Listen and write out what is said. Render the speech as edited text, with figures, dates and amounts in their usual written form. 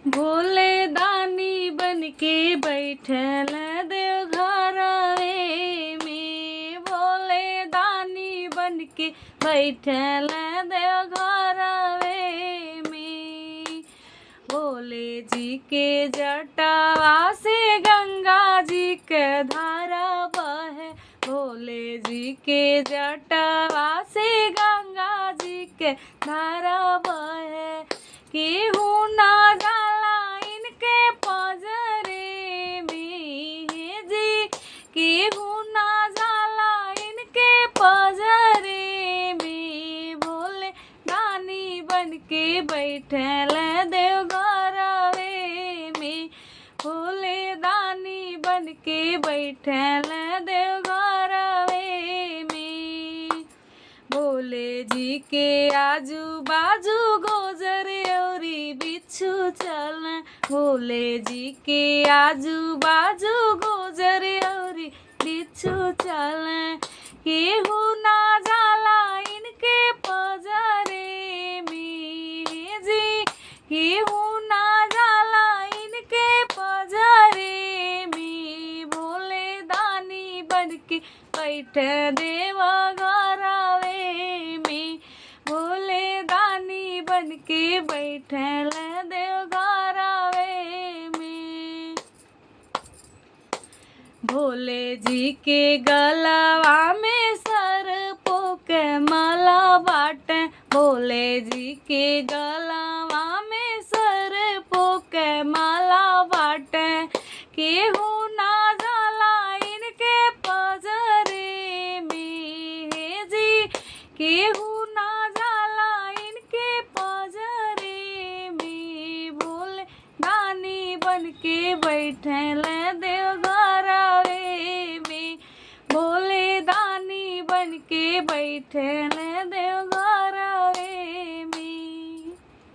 भोले दानी बन के बैठल देवघरवे में। भोले दानी बन के बैठल देवघरवे में। भोले जी के जटावा से गंगा जी के धारा बहे। भोले जी के जटावा से गंगा जी के धारा बहे। केहू ना जाला इनके पजरे में जी। केहू ना जाला इनके पजरे में। भोले दानी बन के बैठल देवघरवे में। भोले दानी बन के बैठल देवघरवे में। भोले जी के आजू बाजू गोजर औरी बिच्छू चल। भोले जी के आजू बाजू गोजर औरी बिच्छू चल। केहू ना जाला इनके पजरे में जी। केहू ना जाला इनके पजरे में। भोले दानी बन के बैठ देवघरवे में। भोले दानी बन के बैठल देवघरवे में। भोले जी के गलवा में सर्पों के माला बाटे। भोले जी के गलवा में सर्पों के माला बाटे। केहू ना जाला इनके पजरे में जी। केहू ना जाला इनके पजरे में। भोले दानी बन के बैठल देवघरवे में। भोले दानी बन के बैठल देवघर